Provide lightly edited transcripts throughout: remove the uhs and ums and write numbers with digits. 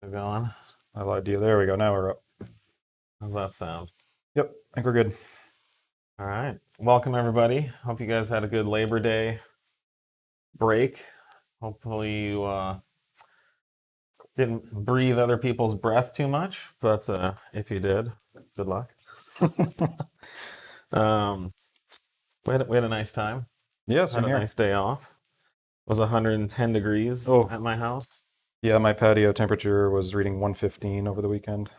We're going. I lied to you. There we go. Now we're up. How's that sound? Yep, I think we're good. All right. Welcome, everybody. Hope you guys had a good Labor Day break. Hopefully you didn't breathe other people's breath too much, but if you did, good luck. um, we had a nice time. Yeah, Had same a here. nice day off. It was 110 degrees Oh. at my house. Yeah, my patio temperature was reading 115 over the weekend.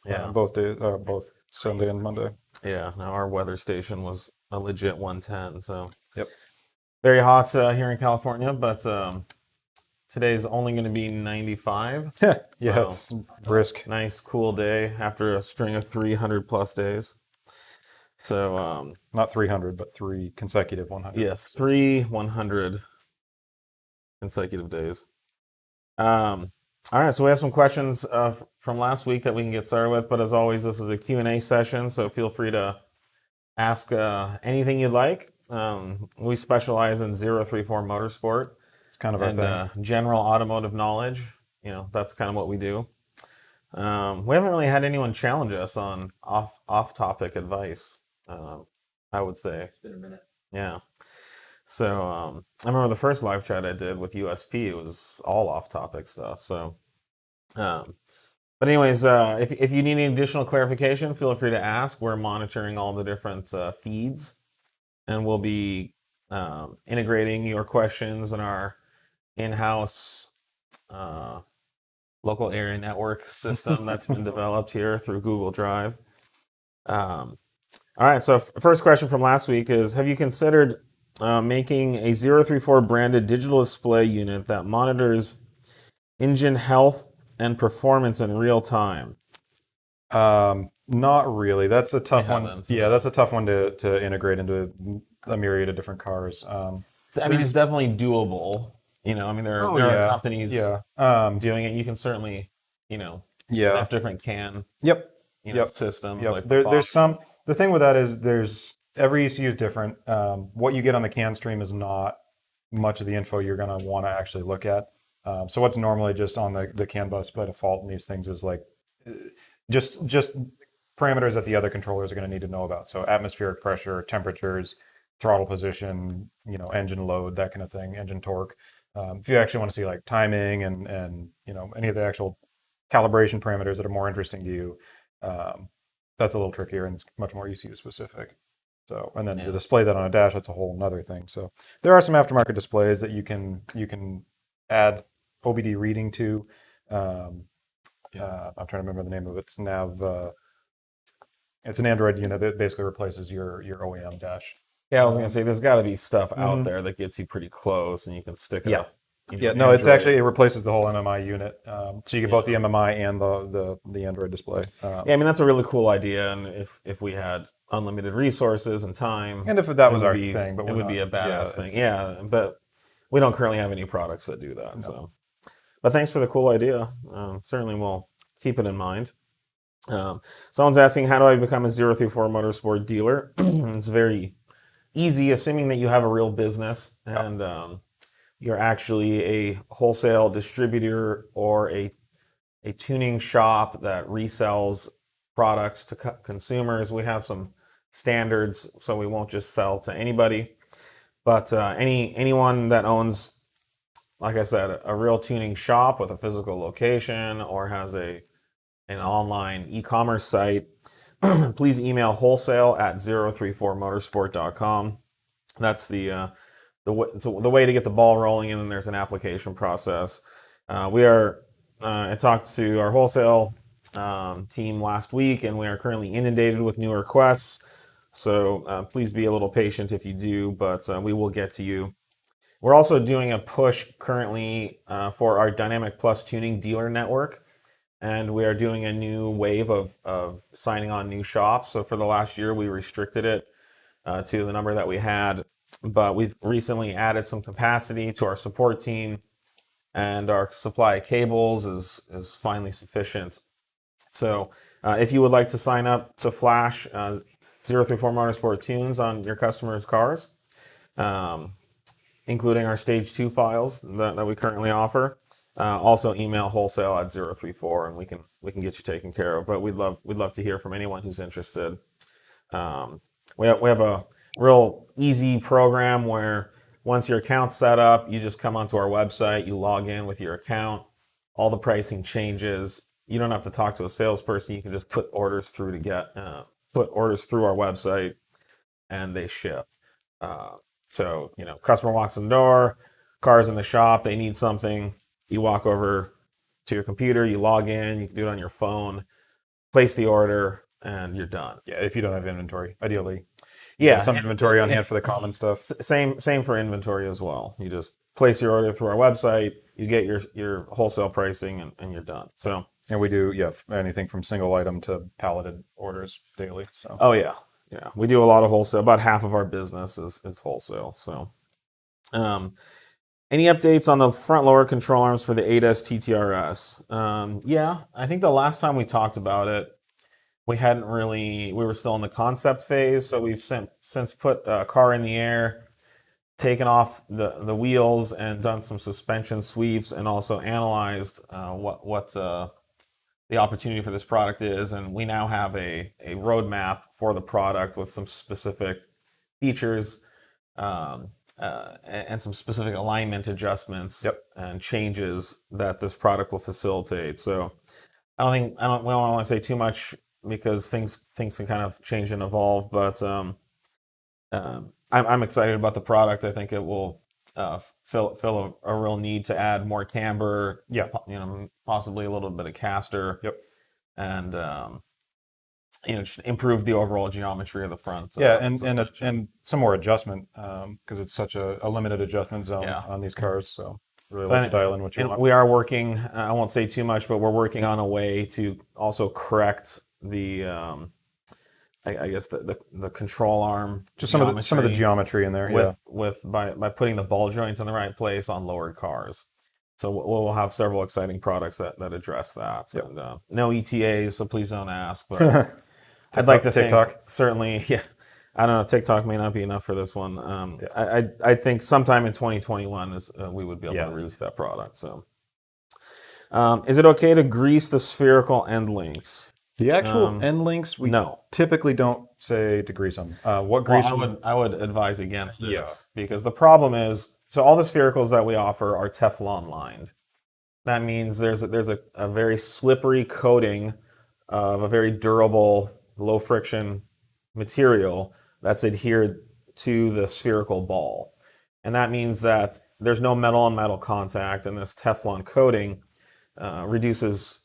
Yeah. Both days, both Sunday and Monday. Yeah. Now our weather station was a legit 110. So Yep. very hot here in California, but today's only going to be 95. Yeah, So, it's brisk. nice, cool day after a string of 300 plus days. So, Not 300, but 3 consecutive 100. yes, 3 100 consecutive days. All right, so we have some questions from last week that we can get started with, but as always, this is a Q&A session, so feel free to ask anything you'd like. We specialize in 034 motorsport. It's kind of our thing. General automotive knowledge. You know, that's kind of what we do. We haven't really had anyone challenge us on off-topic advice, I would say. It's been a minute. Yeah. So I remember the first live chat I did with USP, it was all off-topic stuff. So, but anyways, if you need any additional clarification, feel free to ask. We're monitoring all the different feeds, and we'll be integrating your questions in our in-house local area network system that's been developed here through Google Drive. All right, so first question from last week is, have you considered making a 034 branded digital display unit that monitors engine health and performance in real time? Not really. That's a tough one. haven't. Yeah, that's a tough one to integrate into a myriad of different cars. I mean, it's definitely doable. You know, I mean, there are yeah. companies Yeah. doing it. You can certainly, you know, Yeah. have different Yep. systems. Yep. Like There's some. The thing with that is every ECU is different. What you get on the CAN stream is not much of the info you're going to want to actually look at. So what's normally just on the CAN bus by default in these things is like just parameters that the other controllers are going to need to know about. So atmospheric pressure, temperatures, throttle position, engine load, that kind of thing, engine torque. If you actually want to see like timing and any of the actual calibration parameters that are more interesting to you, that's a little trickier and it's much more ECU specific. So, and then to display that on a dash, that's a whole nother thing. So there are some aftermarket displays that you can add OBD reading to. I'm trying to remember the name of it. It's it's an Android unit that basically replaces your OEM dash. Yeah, I was gonna say there's got to be stuff out there that gets you pretty close, and you can stick it up. Yeah, no, it's actually, it replaces the whole MMI unit. So you get both the MMI and the Android display. Yeah, I mean, that's a really cool idea, and if we had unlimited resources and time, and if that was our thing, but it would be a badass thing. Yeah, but we don't currently have any products that do that. No. So, but thanks for the cool idea. Certainly, we'll keep it in mind. Someone's asking, how do I become a 034 motorsport dealer? It's very easy, assuming that you have a real business and you're actually a wholesale distributor or a tuning shop that resells products to consumers. We have some standards, so we won't just sell to anybody. But anyone that owns, like I said, a real tuning shop with a physical location or has an online e-commerce site, please email wholesale@034motorsport.com. That's the way to get the ball rolling, and then there's an application process. I talked to our wholesale team last week, and we are currently inundated with new requests. So please be a little patient if you do, but we will get to you. We're also doing a push currently for our Dynamic Plus Tuning dealer network, and we are doing a new wave of signing on new shops. So for the last year, we restricted it to the number that we had. But we've recently added some capacity to our support team, and our supply of cables is finally sufficient. So if you would like to sign up to flash 034 Motorsport tunes on your customers' cars, including our Stage 2 files that we currently offer, Also email wholesale at 034 and we can get you taken care of. But we'd love to hear from anyone who's interested. We have a real easy program where once your account's set up, you just come onto our website, you log in with your account, all the pricing changes. You don't have to talk to a salesperson. You can just put orders through put orders through our website, and they ship. So customer walks in the door, car's in the shop, they need something. You walk over to your computer, you log in, you can do it on your phone, place the order, and you're done. Yeah, if you don't have inventory, ideally. Yeah, Some inventory on hand for the common stuff. Same for inventory as well. You just place your order through our website, you get your wholesale pricing, and you're done. So. And we do, anything from single item to palleted orders daily. So. Oh yeah, we do a lot of wholesale. About half of our business is wholesale. So, any updates on the front lower control arms for the 8S TTRS? Yeah, I think the last time we talked about it, we were still in the concept phase. So we've since put a car in the air, taken off the wheels, and done some suspension sweeps, and also analyzed what the opportunity for this product is. And we now have a roadmap for the product with some specific features and some specific alignment adjustments and changes that this product will facilitate. So we don't want to say too much because things can kind of change and evolve, but I'm excited about the product. I think it will fill a real need to add more camber, possibly a little bit of caster, and just improve the overall geometry of the front. And some more adjustment because it's such a limited adjustment zone on these cars. So really let you dial in what you want. We are working. I won't say too much, but we're working on a way to also correct the I guess the control arm, just some of the geometry in there, by putting the ball joint in the right place on lowered cars. So we'll have several exciting products that address that. And no ETAs, so please don't ask. But I'd like to TikTok. think certainly, I don't know. TikTok may not be enough for this one. I think sometime in 2021 we would be able to release that product. So, is it okay to grease the spherical end links? The actual end links, we typically don't say to grease them. What grease? I would advise against it because the problem is, so all the sphericals that we offer are Teflon lined. That means there's a very slippery coating of a very durable, low friction material that's adhered to the spherical ball, and that means that there's no metal on metal contact, and this Teflon coating reduces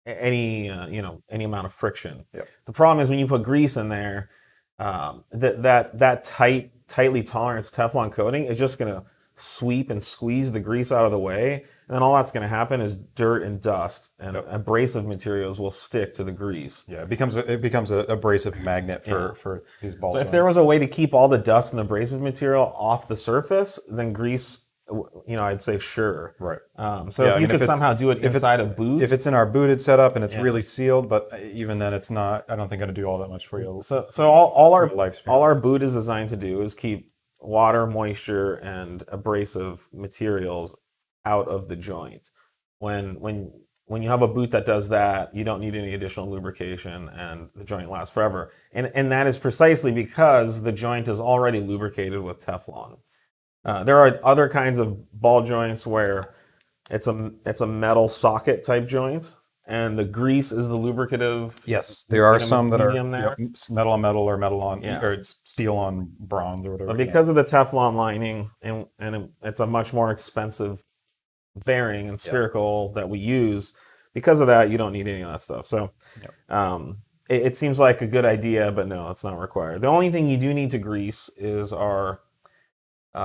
any amount of friction. The problem is when you put grease in there, that tightly tolerant Teflon coating is just going to sweep and squeeze the grease out of the way, and then all that's going to happen is dirt and dust, and abrasive materials will stick to the grease. It becomes a abrasive magnet for these balls. So if there was a way to keep all the dust and abrasive material off the surface, then grease, I'd say sure. Right. So if you could somehow do it inside a boot. If it's in our booted setup and it's really sealed, but even then it's not, I don't think going to do all that much for you. So all our boot is designed to do is keep water, moisture, and abrasive materials out of the joint. When you have a boot that does that, you don't need any additional lubrication, and the joint lasts forever. And that is precisely because the joint is already lubricated with Teflon. There are other kinds of ball joints where it's a metal socket type joint, and the grease is the lubricative. Yes, there are some that are metal on metal or metal on or it's steel on bronze or whatever. But because of the Teflon lining, and it's a much more expensive bearing and spherical that we use, because of that, you don't need any of that stuff. So it seems like a good idea, but no, it's not required. The only thing you do need to grease is our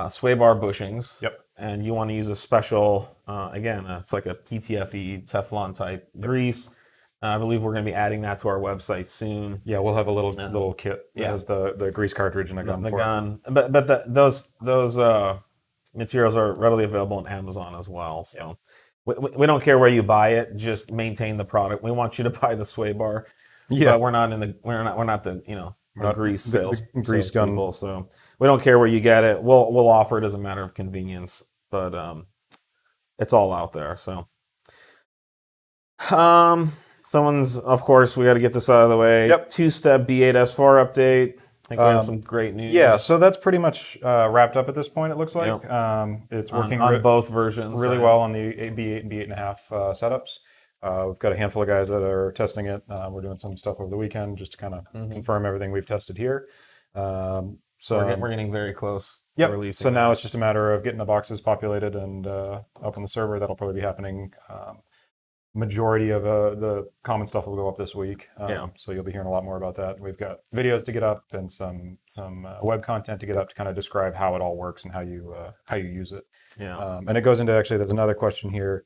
sway bar bushings. And you want to use a special, it's like a PTFE Teflon type grease. I believe we're going to be adding that to our website soon. Yeah, we'll have a little kit that has the grease cartridge and a gun. But those materials are readily available on Amazon as well. So we don't care where you buy it; just maintain the product. We want you to buy the sway bar. But we're not the grease sales gun people. So we don't care where you get it. We'll offer it as a matter of convenience. But it's all out there. So, someone's, of course, we got to get this out of the way. Yep. Two-step B8S4 update. I think we have some great news. Yeah, so that's pretty much wrapped up at this point, it looks like. Yep. It's working on both versions really right? well on the B8 and B8.5 setups. We've got a handful of guys that are testing it. We're doing some stuff over the weekend just to kind of confirm everything we've tested here. So we're getting very close to yep. releasing. So now it's just a matter of getting the boxes populated and up on the server. That'll probably be happening. Majority of the common stuff will go up this week. So you'll be hearing a lot more about that. We've got videos to get up and some web content to get up to kind of describe how it all works and how you use it. Yeah. And it goes into, actually, there's another question here.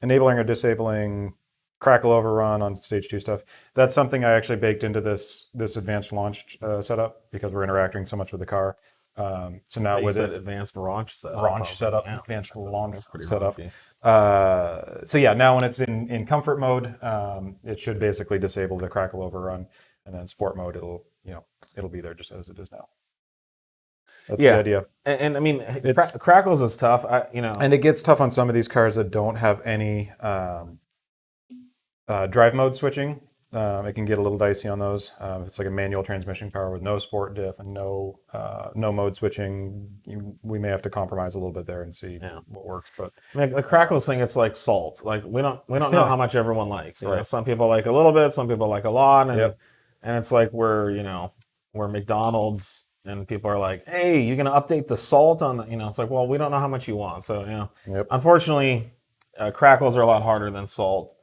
Enabling or disabling crackle overrun on stage 2 stuff. That's something I actually baked into this advanced launch setup because we're interacting so much with the car. So now with it, advanced launch setup. Advanced launch setup. Raunchy. So yeah, now when it's in comfort mode, it should basically disable the crackle overrun, and then sport mode, it'll be there just as it is now. That's the idea. And I mean, crackles is tough. And it gets tough on some of these cars that don't have any drive mode switching. It can get a little dicey on those. If it's like a manual transmission car with no sport diff and no mode switching, we may have to compromise a little bit there and see what works. But I mean, the crackles thing, it's like salt. Like we don't know how much everyone likes. You know, Right. some people like a little bit, some people like a lot, and it's like we're McDonald's and people are like, hey, you're gonna update the salt on the, it's like, well, we don't know how much you want. So unfortunately, crackles are a lot harder than salt.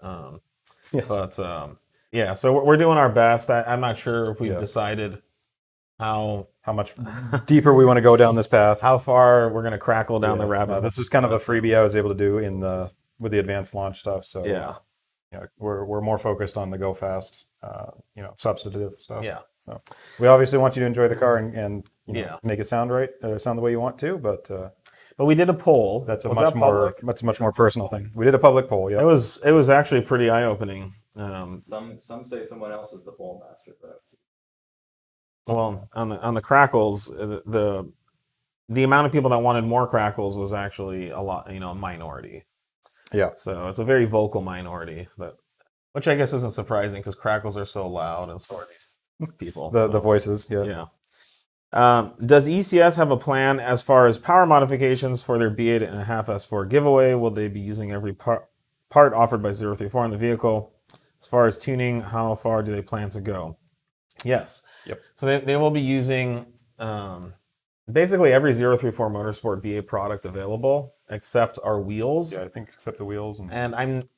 Yes. But yeah, so we're doing our best. I'm not sure if we've decided how much deeper we want to go down this path. How far we're going to crackle down the rabbit hole. This was kind of a freebie I was able to do with the advanced launch stuff. So we're more focused on the go fast, substantive stuff. Yeah. So we obviously want you to enjoy the car and make it sound right, sound the way you want to, but we did a poll. That's a much more personal thing. We did a public poll. Yeah. It was actually pretty eye opening. Some say someone else is the poll master for that. Well, on the crackles, the amount of people that wanted more crackles was actually a lot, a minority. Yeah. So it's a very vocal minority, which I guess isn't surprising because crackles are so loud and so are these people. The voices. Yeah. Yeah. Does ECS have a plan as far as power modifications for their B8.5 S4 giveaway? Will they be using every part offered by 034 in the vehicle? As far as tuning, how far do they plan to go? Yes. Yep. So they will be using basically every 034 Motorsport BA product available except our wheels. Yeah, I think except the wheels. And I'm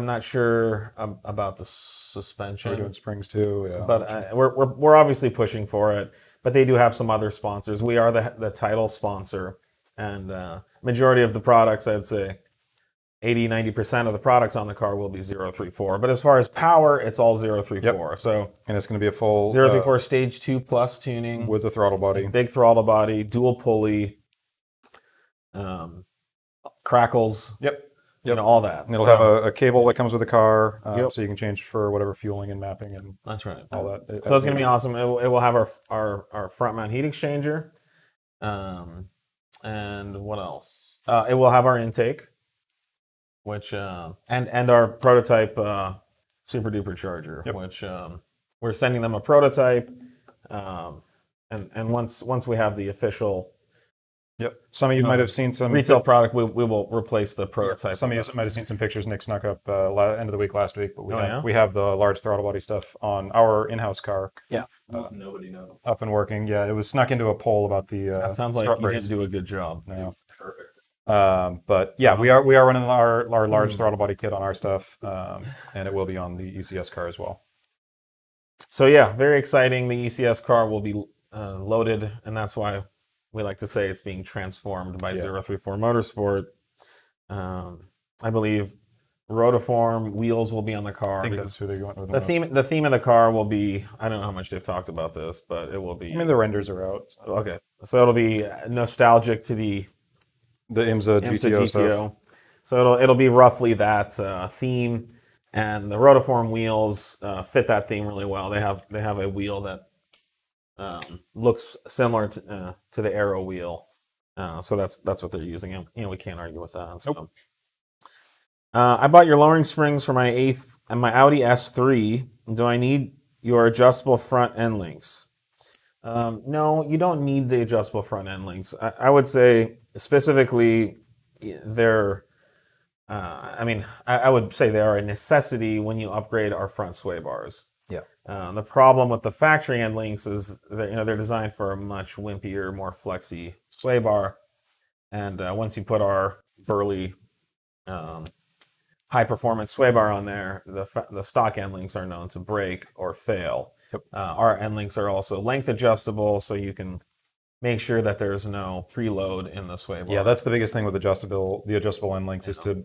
not sure about the suspension. We're doing springs too. Yeah. But we're obviously pushing for it. But they do have some other sponsors. We are the title sponsor, and majority of the products, I'd say 80-90% of the products on the car will be 034. But as far as power, it's all 034. Yep. So and it's going to be a full 034 Stage 2 Plus tuning with a throttle body, big throttle body, dual pulley, crackles. Yep. All that. And it'll have a cable that comes with the car, so you can change for whatever fueling and mapping and that's right. All that. So it's going to be awesome. It will have our front mount heat exchanger, and what else? It will have our intake, which and our prototype super duper charger, which we're sending them a prototype, and once we have the official. Yep. Some of you might have seen some retail product. We will replace the prototype. Some of you might have seen some pictures Nick snuck up end of the week last week. But we have the large throttle body stuff on our in-house car. Yeah. Nobody knows. Up and working. Yeah, it was snuck into a poll about the. That sounds like you didn't do a good job. No. Perfect. But yeah, we are running our large throttle body kit on our stuff, and it will be on the ECS car as well. So yeah, very exciting. The ECS car will be loaded, and that's why. We like to say it's being transformed by 034 Motorsport. I believe rotiform wheels will be on the car. I think that's who they went with. The theme of the car will be, I don't know how much they've talked about this, but it will be. I mean, the renders are out. So. Okay, so it'll be nostalgic to the IMSA GTO stuff. So it'll be roughly that theme, and the rotiform wheels fit that theme really well. They have a wheel that looks similar to the Aero wheel, So that's what they're using, and we can't argue with that. So. I bought your lowering springs for my Audi S3. Do I need your adjustable front end links? No, you don't need the adjustable front end links. I would say specifically, they're. I would say they are a necessity when you upgrade our front sway bars. Yeah. The problem with the factory end links is that they're designed for a much wimpier, more flexy sway bar, and once you put our burly high performance sway bar on there, the stock end links are known to break or fail. Yep. Our end links are also length adjustable, so you can make sure that there's no preload in the sway bar. Yeah, that's the biggest thing with the adjustable end links is to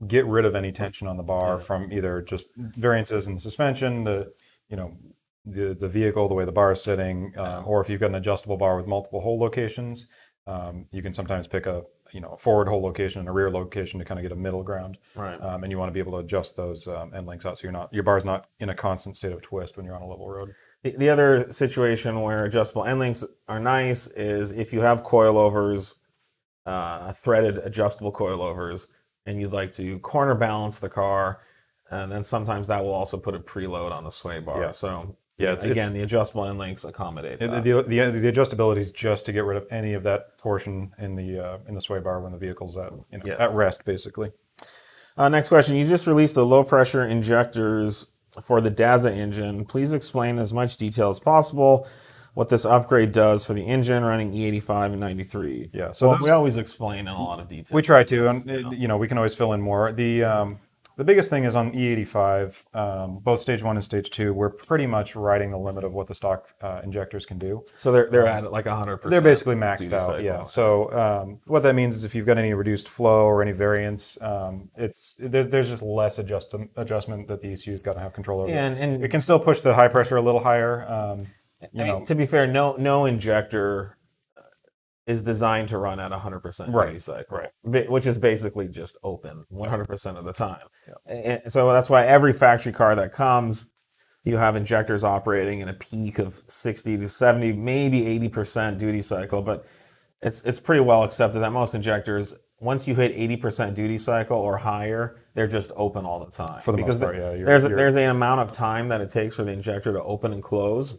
get rid of any tension on the bar from either just variances in suspension, the vehicle, the way the bar is sitting, or if you've got an adjustable bar with multiple hole locations, you can sometimes pick a forward hole location and a rear location to kind of get a middle ground. Right. And you want to be able to adjust those end links out so your bar's not in a constant state of twist when you're on a level road. The other situation where adjustable end links are nice is if you have coilovers, threaded adjustable coilovers, and you'd like to corner balance the car, and then sometimes that will also put a preload on the sway bar. Yeah. So it's the adjustable end links accommodate that. The adjustability is just to get rid of any of that portion in the sway bar when the vehicle's at at rest, basically. Next question. You just released the low pressure injectors for the Daza engine. Please explain as much detail as possible what this upgrade does for the engine running E85 and 93. Yeah, so we always explain in a lot of detail. We try to, and we can always fill in more. The biggest thing is on E85, both stage 1 and stage 2, we're pretty much riding the limit of what the stock injectors can do. So they're at like 100%. They're basically maxed out, cycle. yeah. So what that means is if you've got any reduced flow or any variance, there's just less adjustment that the ECU's got to have control over. Yeah, and it can still push the high pressure a little higher. To be fair, no injector is designed to run at 100% duty cycle, which is basically just open 100% of the time. Yeah. And so that's why every factory car that comes, you have injectors operating in a peak of 60 to 70, maybe 80% duty cycle, but it's pretty well accepted that most injectors, once you hit 80% duty cycle or higher, they're just open all the time. For the most part, yeah. There's an amount of time that it takes for the injector to open and close,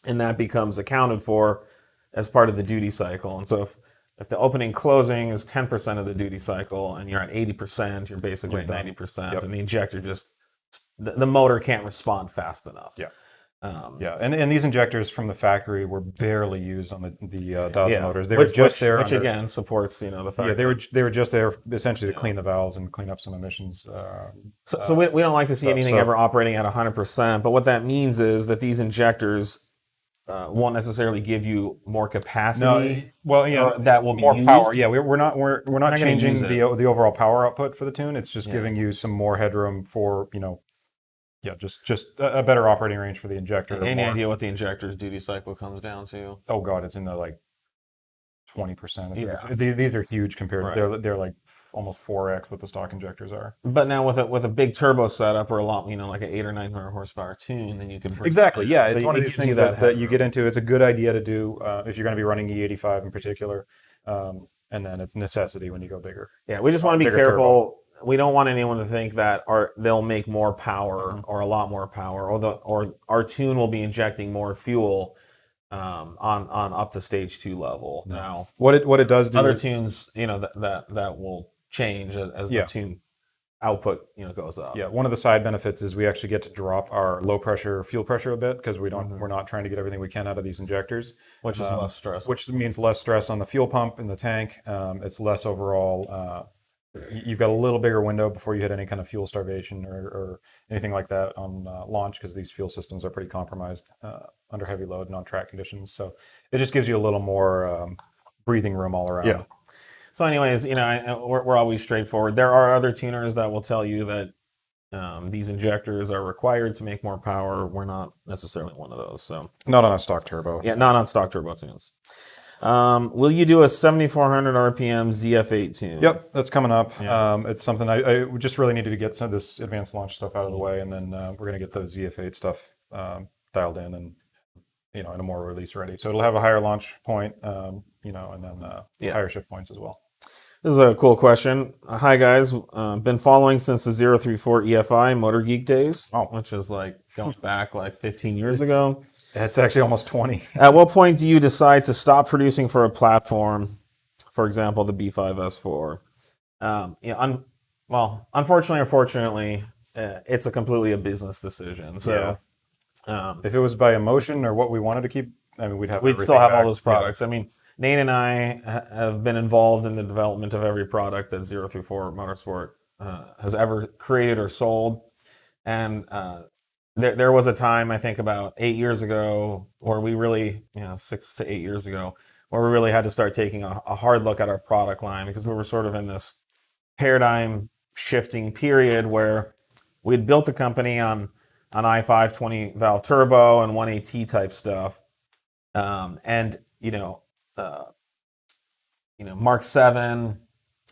and that becomes accounted for as part of the duty cycle. And so if the opening closing is 10% of the duty cycle and you're at 80%, you're basically at 90%, and the injector the motor can't respond fast enough. Yeah. And these injectors from the factory were barely used on the Daza motors. They were just there, which again supports the factory. Yeah, they were just there essentially to clean the valves and clean up some emissions. So we don't like to see anything ever operating at 100%. But what that means is that these injectors won't necessarily give you more capacity. That will be more used. Power. Yeah, we're not changing the overall power output for the tune. It's just giving you some more headroom for just a better operating range for the injector. Any idea what the injector's duty cycle comes down to? Oh God, it's in the 20%. Yeah, these are huge compared. Right. They're like almost 4x what the stock injectors are. But now with a big turbo setup or a lot, like an 800 or 900 horsepower tune, then you can exactly. Yeah, it's one of these things that you get into. It's a good idea to do if you're going to be running E85 in particular, and then it's a necessity when you go bigger. Yeah, we just want to be careful. Turbo. We don't want anyone to think that they'll make more power or a lot more power, or our tune will be injecting more fuel on up to stage 2 level. No. Now, what it does do, other tunes, that will change as the tune output goes up. Yeah, one of the side benefits is we actually get to drop our low pressure fuel pressure a bit because we're not trying to get everything we can out of these injectors, which is less stress. Which means less stress on the fuel pump in the tank. It's less overall. You've got a little bigger window before you hit any kind of fuel starvation or anything like that on launch, because these fuel systems are pretty compromised under heavy load and on track conditions. So it just gives you a little more breathing room all around. Yeah. So anyways, we're always straightforward. There are other tuners that will tell you that these injectors are required to make more power. We're not necessarily one of those. So not on a stock turbo. Yeah, not on stock turbo tunes. Will you do a 7,400 RPM ZF8 tune? Yep, that's coming up. Yeah. It's something I just really needed to get some of this advanced launch stuff out of the way, and then we're going to get the ZF8 stuff dialed in and in a more release ready. So it'll have a higher launch point. and then Yeah. higher shift points as well. This is a cool question. Hi guys, been following since the 034 EFI Motor Geek days, which is like going back like 15 years ago. It's actually almost 20. At what point do you decide to stop producing for a platform, for example, the B5S4? Unfortunately or fortunately, it's it's a business decision. So, if it was by emotion or what we wanted to keep, I mean, we'd still have all back. those products. I mean, Nate and I have been involved in the development of every product that 034 Motorsport has ever created or sold. And there was a time, I think about 8 years ago, where we really, 6 to 8 years ago, where we really had to start taking a hard look at our product line, because we were sort of in this paradigm shifting period where we'd built the company on i5 20 valve turbo and 1AT type stuff. Mark 7,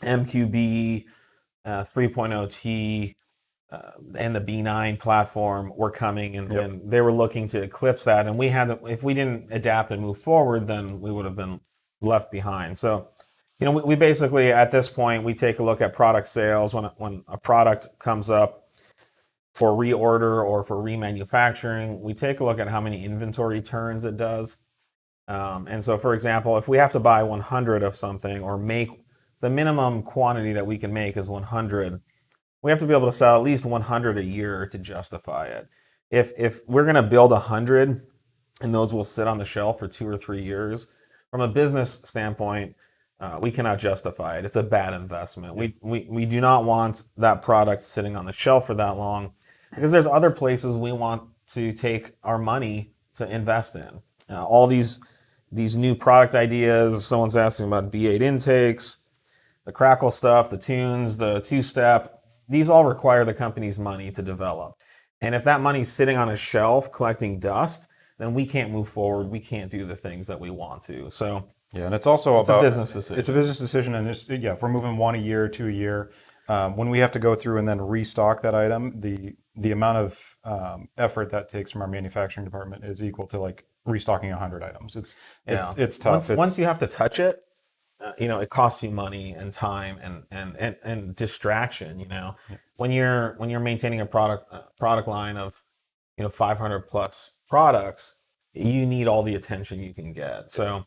MQB, 3.0T, and the B9 platform were coming, and they were looking to eclipse that. And if we didn't adapt and move forward, then we would have been left behind. So, we basically, at this point, we take a look at product sales when a product comes up for reorder or for remanufacturing. We take a look at how many inventory turns it does. And so, for example, if we have to buy 100 of something, or make the minimum quantity that we can make is 100, we have to be able to sell at least 100 a year to justify it. If we're going to build 100 and those will sit on the shelf for 2 or 3 years, from a business standpoint, we cannot justify it. It's a bad investment. We do not want that product sitting on the shelf for that long, because there's other places we want to take our money to invest in. All these new product ideas. Someone's asking about B8 intakes, the crackle stuff, the tunes, the two-step. These all require the company's money to develop. And if that money's sitting on a shelf collecting dust, then we can't move forward. We can't do the things that we want to. So and it's also a business decision. It's a business decision, and if we're moving 1 a year, 2 a year, when we have to go through and then restock that item, the amount of effort that takes from our manufacturing department is equal to like restocking 100 items. It's tough. Once you have to touch it, it costs you money and time and distraction. When you're maintaining a product line of 500 plus products, you need all the attention you can get. So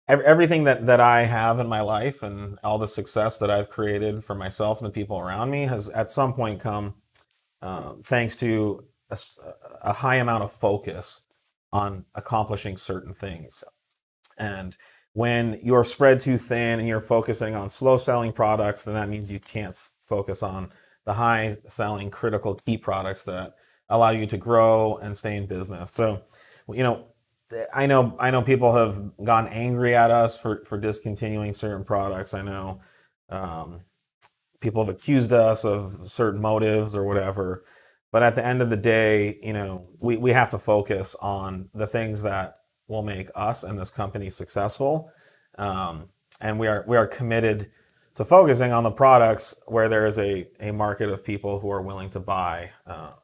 everything that I have in my life and all the success that I've created for myself and the people around me has at some point come thanks to a high amount of focus on accomplishing certain things. And when you're spread too thin and you're focusing on slow selling products, then that means you can't focus on the high selling critical key products that allow you to grow and stay in business. So, I know people have gotten angry at us for discontinuing certain products. I know people have accused us of certain motives or whatever. But at the end of the day, we have to focus on the things that will make us and this company successful. And we are committed to focusing on the products where there is a market of people who are willing to buy.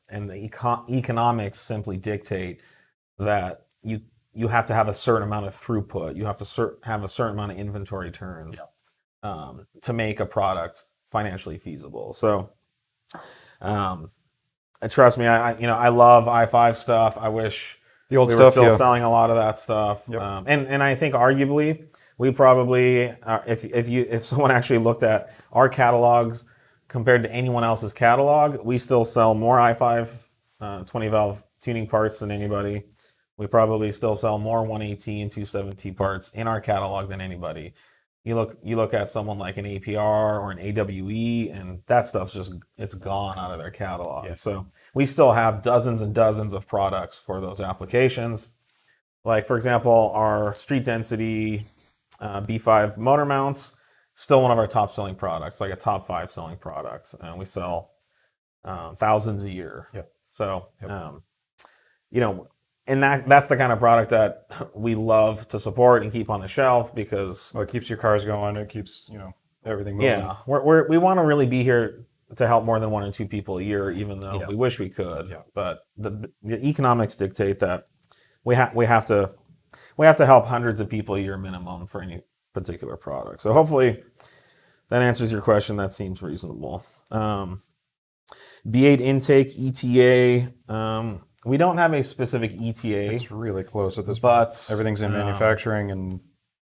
And the economics simply dictate that you have to have a certain amount of throughput. You have to have a certain amount of inventory turns to make a product financially feasible. So, trust me, I love i5 stuff. I wish the old we stuff, were still selling a lot of that stuff. Yep. And I think arguably we probably, if someone actually looked at our catalogs compared to anyone else's catalog, we still sell more i5 20 valve tuning parts than anybody. We probably still sell more 1AT and 270 parts in our catalog than anybody. You look at someone like an APR or an AWE, and that stuff's it's gone out of their catalog. Yeah. So we still have dozens and dozens of products for those applications. Like, for example, our street density B5 motor mounts, still one of our top selling products, like a top 5 selling product. And we sell thousands a year. Yep. So, and that's the kind of product that we love to support and keep on the shelf, because it keeps your cars going. It keeps everything moving. Yeah, we want to really be here to help more than 1 or 2 people a year, even though we wish we could. Yeah. But the economics dictate that we have to help hundreds of people a year minimum for any particular product. So hopefully that answers your question. That seems reasonable. B8 intake ETA. We don't have a specific ETA. It's really close at this but point. Everything's in manufacturing, and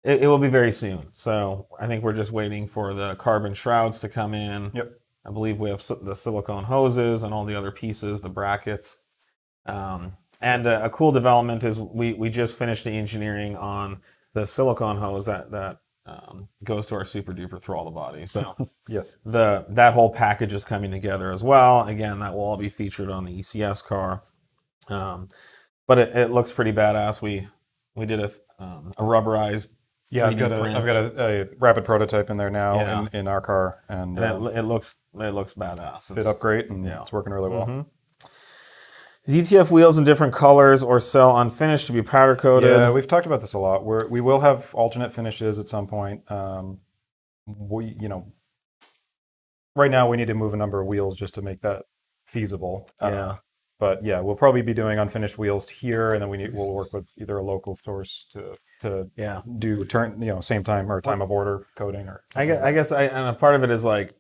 it will be very soon. So I think we're just waiting for the carbon shrouds to come in. Yep. I believe we have the silicone hoses and all the other pieces, the brackets. And a cool development is we just finished the engineering on the silicone hose that goes to our super duper throttle body. So yes, that whole package is coming together as well. Again, that will all be featured on the ECS car. But it looks pretty badass. We did a rubberized. Yeah, 3D I've got a rapid prototype in there now Yeah. in our car, and it looks badass. fit up great, and Yeah. it's working really well. Mhm. ZTF wheels in different colors or sell unfinished to be powder coated. Yeah, we've talked about this a lot. We will have alternate finishes at some point. Right now we need to move a number of wheels just to make that feasible. Yeah. But yeah, we'll probably be doing unfinished wheels here, and then we'll work with either a local source to Yeah. do same time or time of order coding or. I guess and a part of it is like,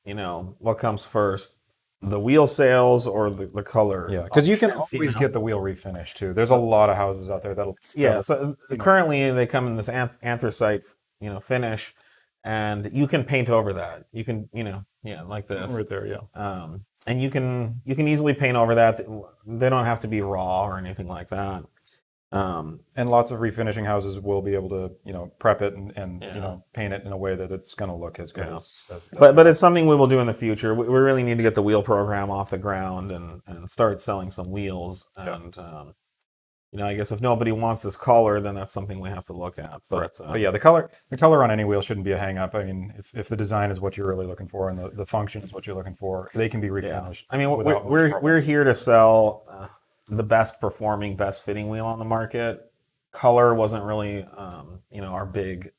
what comes first, the wheel sales or the color? Yeah, because you can options, always get the wheel refinish too. There's a lot of houses out there that'll. Yeah. So currently they come in this anthracite, finish, and you can paint over that. You can, like this. Right there, yeah. And you can easily paint over that. They don't have to be raw or anything like that. And lots of refinishing houses will be able to, prep it and Yeah. paint it in a way that it's going to look as good Yeah. as But it's something we will do in the future. We really need to get the wheel program off the ground and start selling some wheels. Yeah. And I guess if nobody wants this color, then that's something we have to look at. But yeah, the color on any wheel shouldn't be a hang up. I mean, if the design is what you're really looking for and the function is what you're looking for, they can be yeah. refinished. I mean, without much we're trouble. here to sell the best performing, best fitting wheel on the market. Color wasn't really, our big,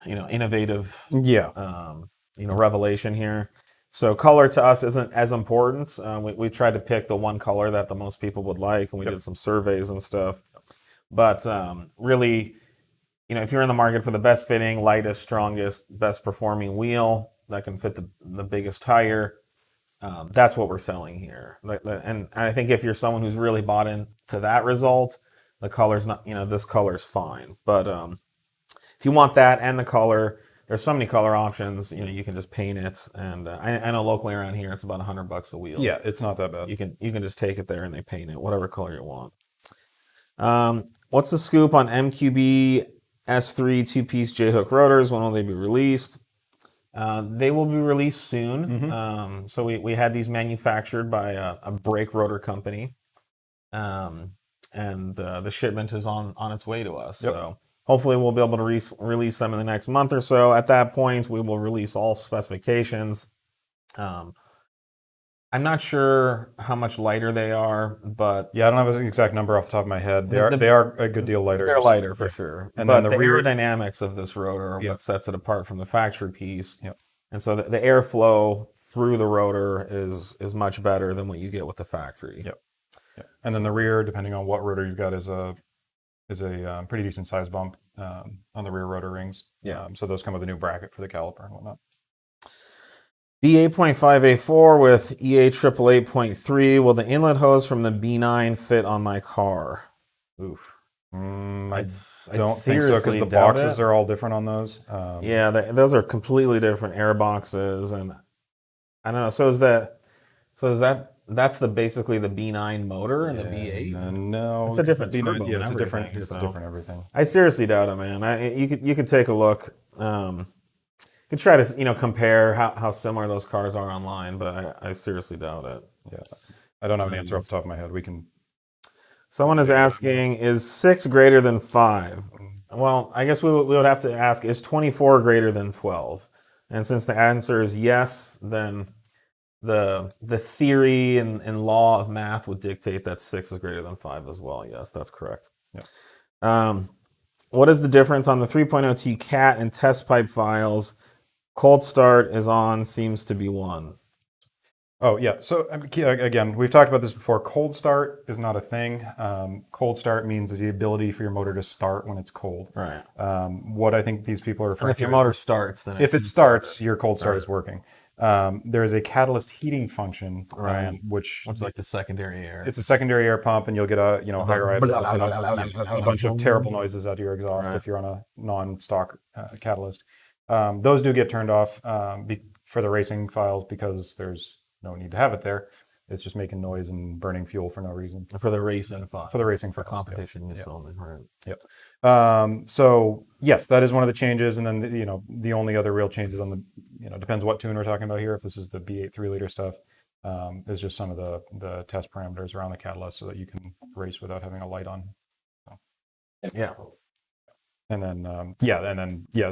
innovative, Yeah. revelation here. So color to us isn't as important. We tried to pick the one color that the most people would like, and we Yep. did some surveys and stuff. But really, if you're in the market for the best fitting, lightest, strongest, best performing wheel that can fit the biggest tire, that's what we're selling here. And I think if you're someone who's really bought into that result, the color's not, this color's fine. But if you want that and the color, there's so many color options. You can just paint it, and I know locally around here it's about $100 a wheel. Yeah, it's not that bad. You can just take it there and they paint it whatever color you want. What's the scoop on MQB S3 two-piece J-hook rotors? When will they be released? They will be released soon. So we had these manufactured by a brake rotor company, and the shipment is on its way to us. Yep. So hopefully we'll be able to release them in the next month or so. At that point, we will release all specifications. I'm not sure how much lighter they are, but Yeah, I don't have an exact number off the top of my head. They are a good deal lighter. they're lighter for sure. And but then the the rear- aerodynamics of this rotor are Yep. what sets it apart from the factory piece. Yep. And so the airflow through the rotor is much better than what you get with the factory. Yep. Yeah. And then the rear, depending on what rotor you've got, is a pretty decent size bump on the rear rotor rings. Yeah. So those come with a new bracket for the caliper and whatnot. B8.5A4 with EA888.3. Will the inlet hose from the B9 fit on my car? Oof. I I'd don't think so because seriously the doubt boxes it. are all different on those. Yeah, those are completely different air boxes, and I don't know. That's basically the B9 motor and the B8. No, It's a different B9 turbo Yeah, and it's a different. everything, It's so. a different everything. I seriously doubt it, man. You could take a look. You could try to compare how similar those cars are online, but I seriously doubt it. Yeah, I don't have an answer off the top of my head. We can. Someone is asking, is 6 greater than 5? Well, I guess we would have to ask, is 24 greater than 12? And since the answer is yes, then the theory and law of math would dictate that 6 is greater than 5 as well. Yes, that's correct. Yeah. What is the difference on the 3.0T cat and test pipe files? Cold start is on, seems to be 1. Oh yeah. So again, we've talked about this before. Cold start is not a thing. Cold start means the ability for your motor to start when it's cold. Right. What I think these people are And referring if to your is motor starts, then if it heats starts, your cold start Right. is working. There is a catalyst heating function, Right. which It's like the secondary air. it's a secondary air pump, and you'll get a higher idle and a bunch of terrible noises out of your exhaust Right. if you're on a non-stock catalyst. Those do get turned off for the racing files because there's no need to have it there. It's just making noise and burning fuel for no reason. For the racing files. For the racing For files, competition use only, right? Yep. So yes, that is one of the changes, and then the only other real changes on the depends what tune we're talking about here. If this is the B8 3-liter stuff, is just some of the test parameters around the catalyst so that you can race without having a light on. Yeah. And then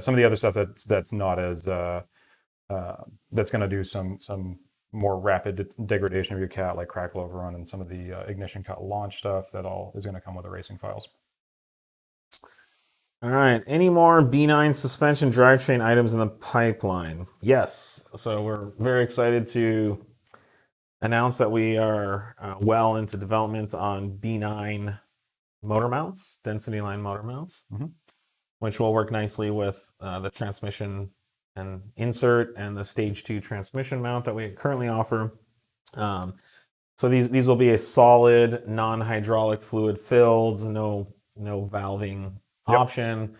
some of the other stuff that's not as that's going to do some more rapid degradation of your cat, like crackle overrun, and some of the ignition cut launch stuff that all is going to come with the racing files. All right. Any more B9 suspension drivetrain items in the pipeline? Yes. So we're very excited to announce that we are well into development on B9 motor mounts, density line motor mounts, which will work nicely with the transmission and insert and the stage 2 transmission mount that we currently offer. So these will be a solid non-hydraulic fluid filled, no valving option.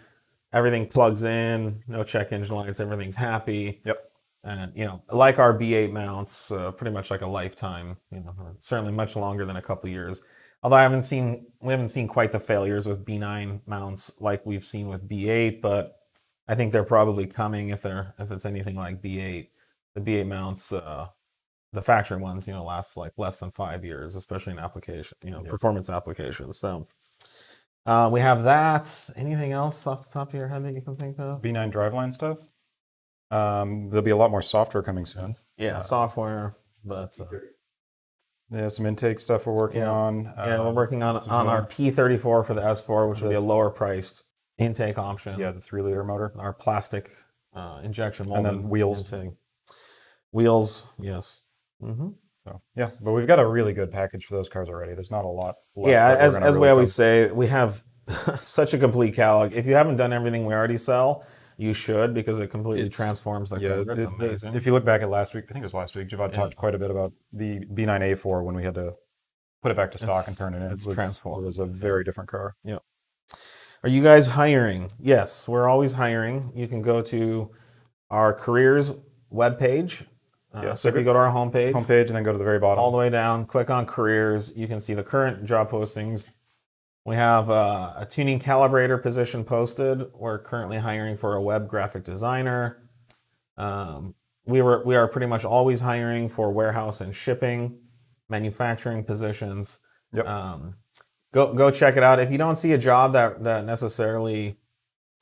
Everything plugs in, no check engine lights, everything's happy. Yep. And like our B8 mounts, pretty much like a lifetime, or certainly much longer than a couple years. Although we haven't seen quite the failures with B9 mounts like we've seen with B8, but I think they're probably coming if it's anything like B8. The B8 mounts, the factory ones, last like less than 5 years, especially in application, performance applications. So we have that. Anything else off the top of your head that you can think of? B9 driveline stuff. There'll be a lot more software coming soon. Yeah, software, but some intake stuff we're working on. We're working on our P34 for the S4, which will be a lower priced intake option. Yeah, the 3-liter motor. Our plastic injection molded. And then wheels. Intake. Wheels, yes. So yeah, but we've got a really good package for those cars already. There's not a lot left. Yeah, as we always say, we have such a complete catalog. If you haven't done everything we already sell, you should, because it completely transforms the car. It's amazing. If you look back at last week, I think it was last week, Javad talked quite a bit about the B9A4 when we had to put it back to stock and turn it in. It's transformed. It was a very different car. Yeah. Are you guys hiring? Yes, we're always hiring. You can go to our careers webpage. So if you go to our homepage and then go to the very bottom, all the way down, click on careers, you can see the current job postings. We have a tuning calibrator position posted. We're currently hiring for a web graphic designer. We are pretty much always hiring for warehouse and shipping, manufacturing positions. Yep. Go check it out. If you don't see a job that necessarily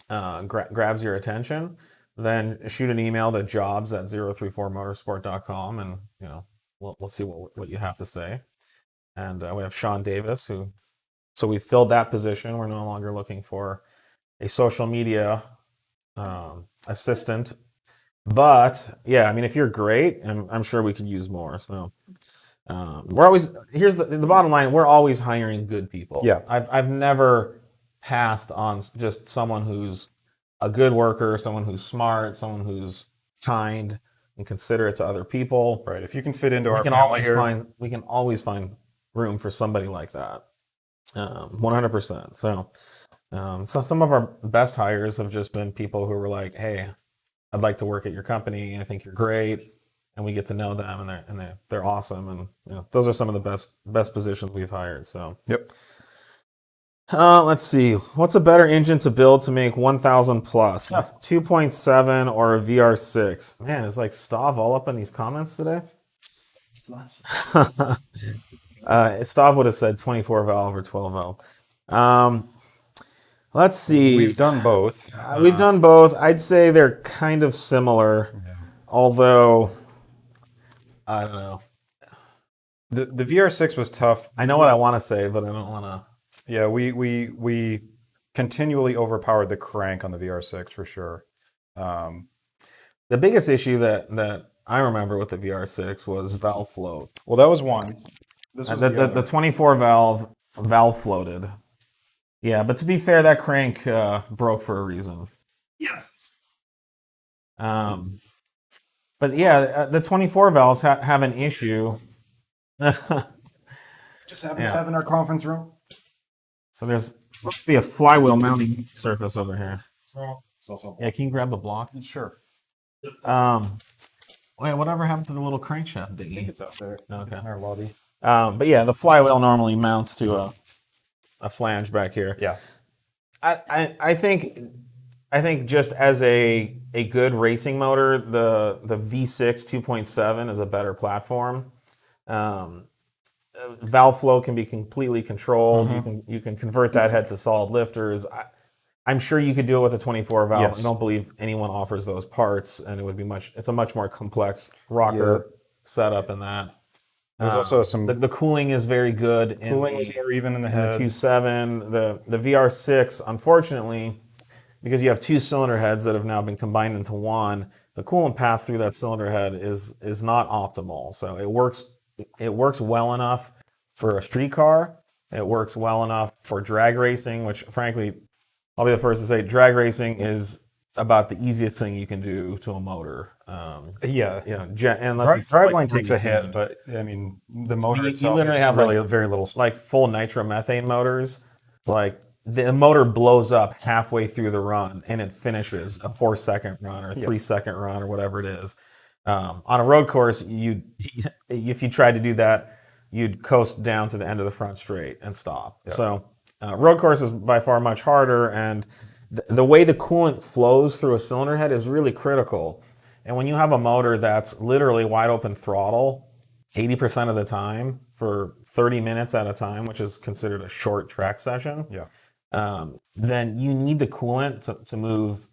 grabs your attention, then shoot an email to jobs@034motorsport.com, and we'll see what you have to say. And we have Sean Davis, so we filled that position. We're no longer looking for a social media assistant. But yeah, I mean, if you're great, I'm sure we could use more. So here's the bottom line: we're always hiring good people. Yeah, I've never passed on just someone who's a good worker, someone who's smart, someone who's kind and considerate to other people. Right. If you can fit into our family here, we can always find room for somebody like that. 100%. So some of our best hires have just been people who were like, "Hey, I'd like to work at your company. I think you're great," and we get to know them, and they're awesome. And those are some of the best positions we've hired. So yep. Let's see. What's a better engine to build to make 1,000 plus? 2.7 or a VR6? Man, is like Stav all up in these comments today? Stav would have said 24 valve or 12 valve. Let's see. We've done both. We've done both. I'd say they're kind of similar, although I don't know. The VR6 was tough. I know what I want to say, but I don't want to. Yeah, we continually overpowered the crank on the VR6 for sure. The biggest issue that I remember with the VR6 was valve float. Well, that was one. This was The 24 valve floated. Yeah, but to be fair, that crank broke for a reason. Yes. But yeah, the 24 valves have an issue. Just happened Yeah. to have in our conference room. So there's supposed to be a flywheel mounting surface over here. So it's also Yeah, can you grab the block? sure. Wait, whatever happened to the little crankshaft I think thingy? it's up there. Okay. It's in our lobby. But yeah, the flywheel normally mounts to a flange back here. Yeah. I think just as a good racing motor, the V6 2.7 is a better platform. Valve flow can be completely controlled. You can convert that head to solid lifters. I'm sure you could do it with a 24 valve. Yes. I don't believe anyone offers those parts, and it's a much more complex rocker setup in that. There's also some The cooling is very good. cooling was more even in the in the head. 2.7. The VR6, unfortunately, because you have two cylinder heads that have now been combined into one, the coolant path through that cylinder head is not optimal. So it works well enough for a street car. It works well enough for drag racing, which frankly, I'll be the first to say drag racing is about the easiest thing you can do to a motor. Yeah. You know, unless it's Driveline like takes a hit, tuned. but I mean the motor You itself literally is have really very little. like full nitromethane motors. Like the motor blows up halfway through the run and it finishes a 4-second run or 3-second run or whatever it is. On a road course, if you tried to do that, you'd coast down to the end of the front straight and stop. Yep. So road course is by far much harder, and the way the coolant flows through a cylinder head is really critical. And when you have a motor that's literally wide open throttle 80% of the time for 30 minutes at a time, which is considered a short track session, then you need the coolant to move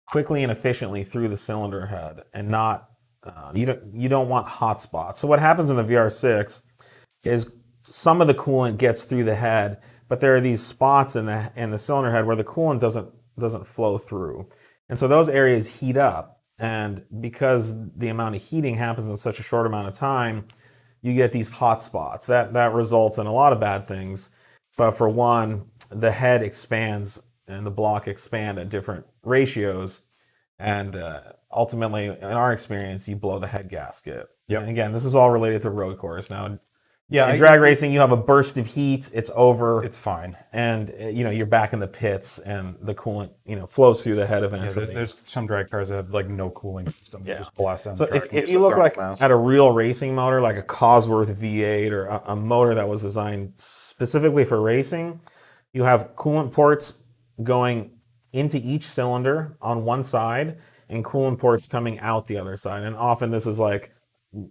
quickly and efficiently through the cylinder head, and not you don't want hot spots. So what happens in the VR6 is some of the coolant gets through the head, but there are these spots in the cylinder head where the coolant doesn't flow through, and so those areas heat up. And because the amount of heating happens in such a short amount of time, you get these hot spots. That results in a lot of bad things. But for one, the head expands and the block expand at different ratios, and ultimately, in our experience, you blow the head gasket. Yep. And again, this is all related to road course. Now, Yeah, in drag racing, you have a burst of heat. It's over. It's fine. And you're back in the pits, and the coolant flows through the head Yeah, eventually. there's some drag cars that have like no cooling system. They just blast down. So the track and if use you the look thermal like mass. at a real racing motor, like a Cosworth V8 or a motor that was designed specifically for racing, you have coolant ports going into each cylinder on one side and coolant ports coming out the other side. And often this is like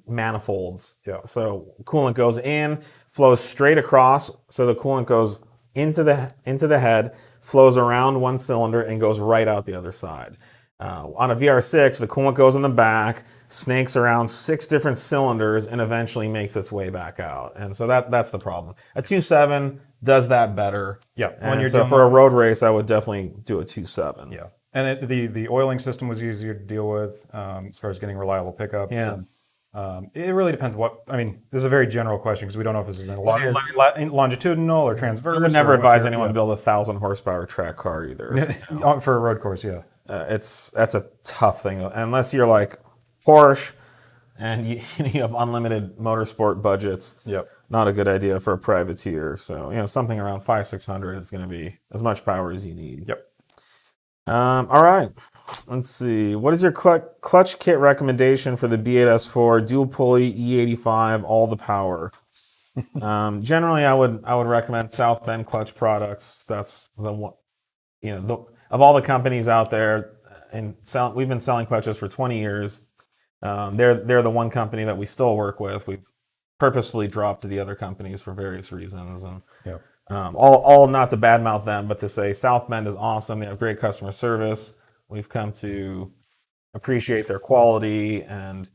manifolds. Yeah. So coolant goes in, flows straight across. So the coolant goes into the head, flows around one cylinder, and goes right out the other side. On a VR6, the coolant goes in the back, snakes around 6 different cylinders, and eventually makes its way back out. And so that's the problem. A 2.7 does that better. Yeah, when And you're so doing for a road race, I would definitely do a 2.7. Yeah, and the oiling system was easier to deal with as far as getting reliable pickups. Yeah. And, it really depends what, I mean, this is a very general question because we don't know if this is longitudinal or transverse. I would never or advise what's- anyone to build a 1,000 horsepower track car either. For a road course, yeah. That's a tough thing unless you're like Porsche and you have unlimited motorsport budgets. Yep. Not a good idea for a privateer. So something around 500-600 is going to be as much power as you need. Yep. All right. Let's see. What is your clutch kit recommendation for the B8S4 dual pulley E85 all the power? Generally, I would recommend South Bend clutch products. That's the one. Of all the companies out there, we've been selling clutches for 20 years. They're the one company that we still work with. We've purposefully dropped to the other companies for various reasons, and Yeah. all not to badmouth them, but to say South Bend is awesome. They have great customer service. We've come to appreciate their quality, and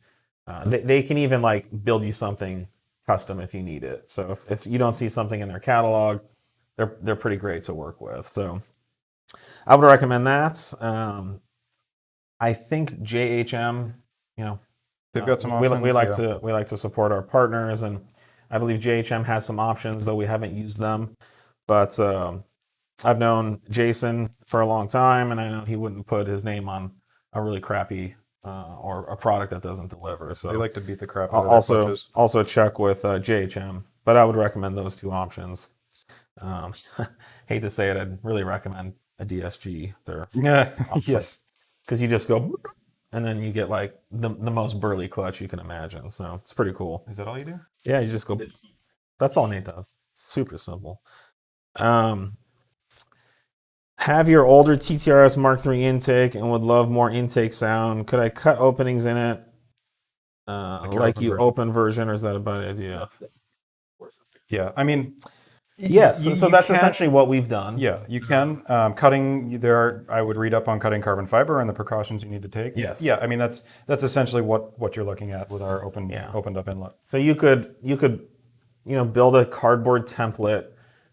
they can even like build you something custom if you need it. So if you don't see something in their catalog, they're pretty great to work with. So I would recommend that. I think JHM you know, They've got some we options. like to support our partners, and I believe JHM has some options, though we haven't used them. But I've known Jason for a long time, and I know he wouldn't put his name on a really crappy or a product that doesn't deliver. So They like to beat the crap out of their clutches. also check with JHM, but I would recommend those two options. Hate to say it, I'd really recommend a DSG. They're Yeah. awesome. Yes. Because you just go, and then you get like the most burly clutch you can imagine. So it's pretty cool. Is that all you do? Yeah, you just go. That's all Nate does. Super simple. Have your older TTRS Mark III intake and would love more intake sound. Could I cut openings in it like you open version, or is that a bad idea? Yeah, I mean, yes. So that's can, essentially what we've done. Yeah, you can. Cutting, I would read up on cutting carbon fiber and the precautions you need to take. Yes. Yeah, I mean that's essentially what you're looking at with our opened up inlet. So you could build a cardboard template,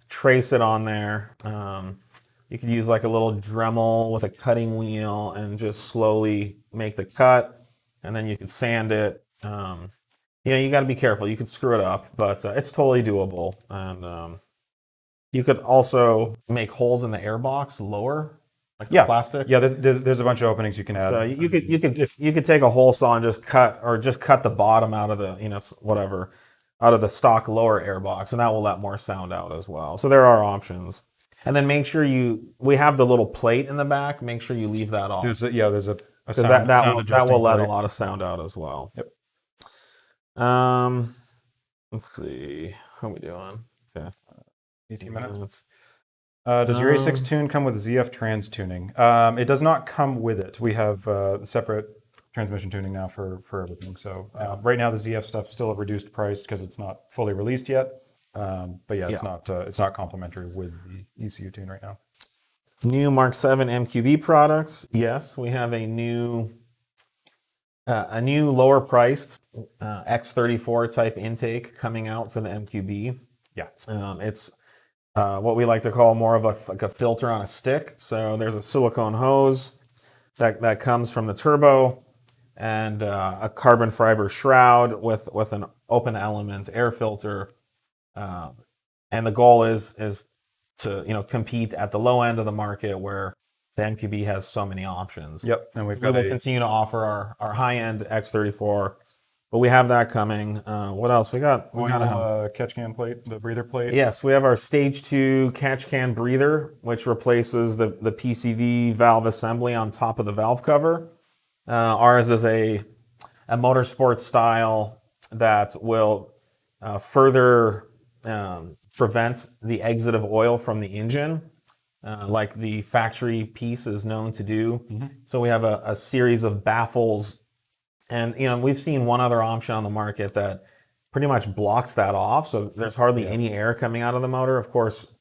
trace it on there. You could use like a little Dremel with a cutting wheel and just slowly make the cut, and then you could sand it. You got to be careful. You could screw it up, but it's totally doable. And you could also make holes in the airbox lower, like the plastic. Yeah, there's a bunch of openings you can add. So you could take a hole saw and just cut the bottom out of the out of the stock lower airbox, and that will let more sound out as well. So there are options. And then make sure we have the little plate in the back. Make sure you leave that off. There's a because that will let plate. a lot of sound out as well. Yep. Let's see. How are we doing? Okay. 18 minutes. Does your A6 tune come with ZF trans tuning? It does not come with it. We have separate transmission tuning now for everything. So right now the ZF stuff's still a reduced price because it's not fully released yet. But yeah, it's not complementary with the ECU tune right now. New Mark 7 MQB products. Yes, we have a new lower priced X34 type intake coming out for the MQB. Yeah. It's what we like to call more of a filter on a stick. So there's a silicone hose that comes from the turbo, and a carbon fiber shroud with an open element air filter. And the goal is to compete at the low end of the market where the MQB has so many options. Yep, and we will continue to offer our high end X34, but we have that coming. What else we got? We got a catch can plate, the breather plate. Yes, we have our Stage 2 catch can breather, which replaces the PCV valve assembly on top of the valve cover. Ours is a motorsport style that will further prevent the exit of oil from the engine, like the factory piece is known to do. Mm-hmm. So we have a series of baffles, and we've seen one other option on the market that pretty much blocks that off. So there's hardly any air coming out of the motor. Of course,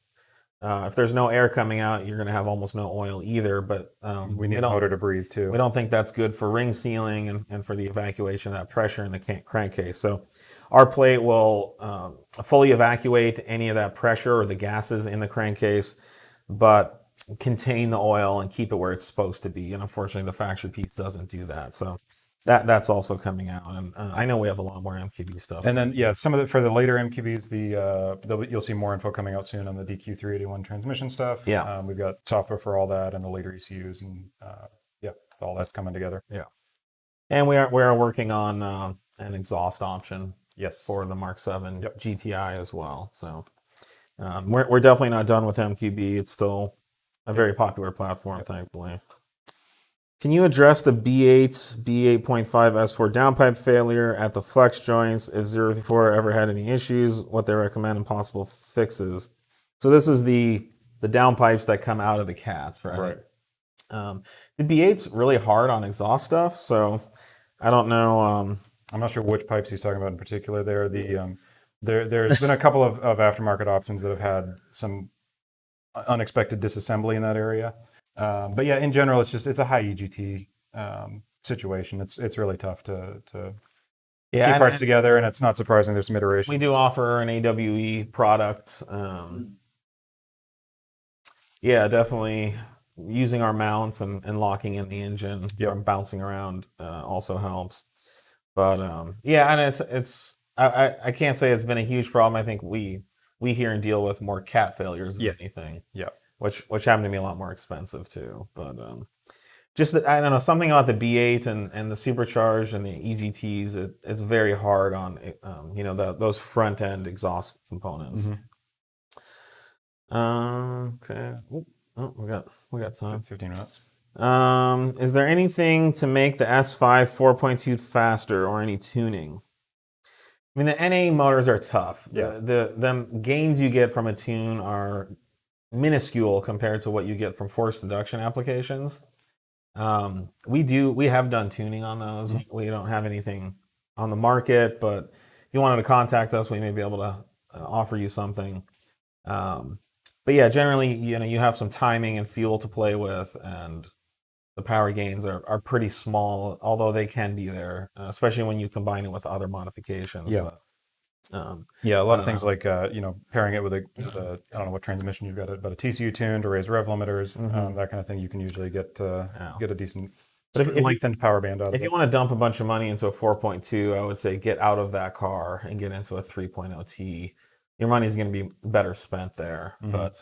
if there's no air coming out, you're going to have almost no oil either. But we need the motor to breathe too. We don't think that's good for ring sealing and for the evacuation of that pressure in the crankcase. So our plate will fully evacuate any of that pressure or the gases in the crankcase, but contain the oil and keep it where it's supposed to be. And unfortunately, the factory piece doesn't do that. So that's also coming out. And I know we have a lot more MQB stuff. And then, some of for the later MQBs, you'll see more info coming out soon on the DQ381 transmission stuff. Yeah. We've got software for all that and the later ECUs, and all that's coming together. Yeah. And we are working on an exhaust option. Yes. For the Mark 7 GTI as well. So we're definitely not done with MQB. It's still a very popular platform, thankfully. Can you address the B8, B8.5 S4 downpipe failure at the flex joints if 034 ever had any issues, what they recommend and possible fixes? So this is the downpipes that come out of the cats, right? Right. The B8's really hard on exhaust stuff, so I don't know. I'm not sure which pipes he's talking about in particular there. There's been a couple of aftermarket options that have had some unexpected disassembly in that area. But yeah, in general, it's a high EGT situation. It's really tough to keep parts together, and it's not surprising there's some iterations. We do offer an AWE product. Yeah, definitely using our mounts and locking in the engine Yep. from bouncing around also helps. But yeah, and I can't say it's been a huge problem. I think we hear and deal with more cat failures than Yeah. anything. Yeah. Which happen to be a lot more expensive too. But just I don't know, something about the B8 and the supercharged and the EGTs. It's very hard on those front end exhaust components. Okay. Oh, we got time. 15 minutes. Is there anything to make the S5 4.2 faster or any tuning? I mean, the NA motors are tough. Yeah. The gains you get from a tune are minuscule compared to what you get from forced induction applications. We have done tuning on those. We don't have anything on the market, but if you wanted to contact us, we may be able to offer you something. But yeah, generally, you have some timing and fuel to play with, and the power gains are pretty small, although they can be there, especially when you combine it with other modifications. Yeah. But, Yeah, a lot of things like pairing it with a I don't know what transmission you've got, but a TCU tune to raise rev limiters, that kind of thing. You can usually get a decent But if lengthened power band out of if it. you want to dump a bunch of money into a 4.2, I would say get out of that car and get into a 3.0T. Your money's going to be better spent there. But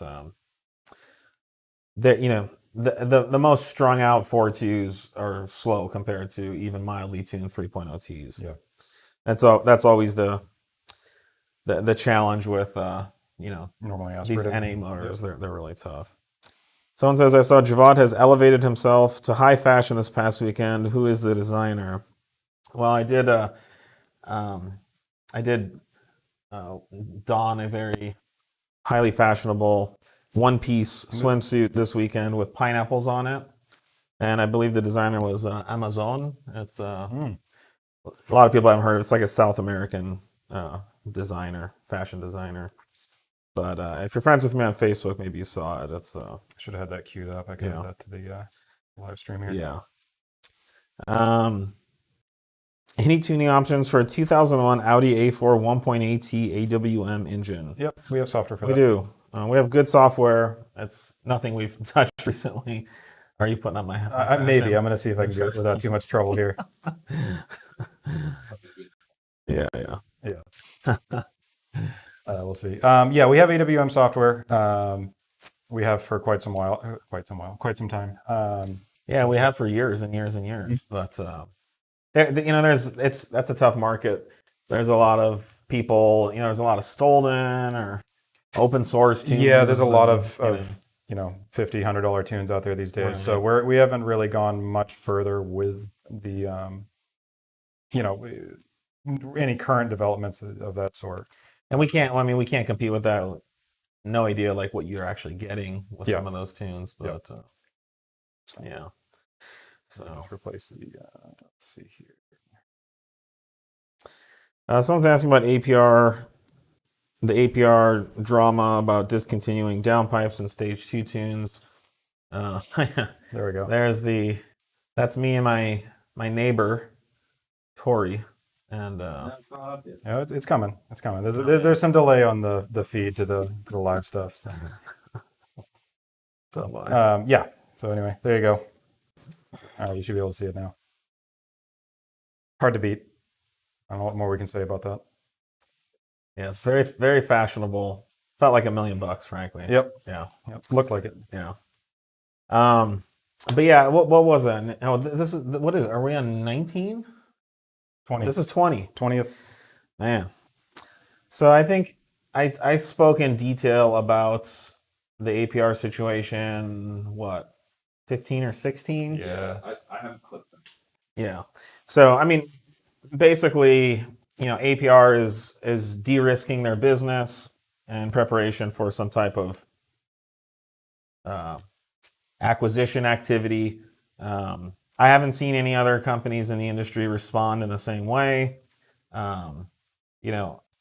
the most strung out 4.2s are slow compared to even mildly tuned 3.0Ts. Yeah. That's always the challenge with Normally these aspirated. NA motors. They're really tough. Someone says, I saw Javad has elevated himself to high fashion this past weekend. Who is the designer? Well, I did don a very highly fashionable one-piece swimsuit this weekend with pineapples on it, and I believe the designer was Amazon. It's a lot of people haven't heard of it. It's like a South American fashion designer. But if you're friends with me on Facebook, maybe you saw it. It's Should have had that queued up. I could add that to the live stream here. yeah. Any tuning options for a 2001 Audi A4 1.8T AWM engine? Yep, we have software for We that. do. We have good software. It's nothing we've touched recently. Are you putting up my Maybe. I'm going to see if I can do it without too much trouble here. Yeah. We'll see. Yeah, we have AWM software. We have for quite some time. Yeah, we have for years and years and years. But that's a tough market. There's a lot of people. There's a lot of stolen or open source tunes. Yeah, there's a lot of $50, $100 tunes out there these days. Right. So we haven't really gone much further with the any current developments of that sort. And we can't compete with that. No idea like what you're actually getting with some of those tunes, but yeah. So let's replace the. Let's see here. Someone's asking about APR, the APR drama about discontinuing downpipes and stage 2 tunes. There we go. That's me and my neighbor, Tori. And it's coming. It's coming. There's some delay on the feed to the live stuff. So yeah. So anyway, there you go. You should be able to see it now. Hard to beat. I don't know what more we can say about that. Yeah, it's very, very fashionable. Felt like $1 million, frankly. Yep. Yeah. Yep. Looked like it. Yeah. But yeah, what was that? Oh, this is what is it? Are we on 19? 20. This is 20. 20th. Man. So I think I spoke in detail about the APR situation, 15 or 16? Yeah. I haven't clipped them. Yeah. So, I mean, basically, APR is de-risking their business in preparation for some type of acquisition activity. I haven't seen any other companies in the industry respond in the same way.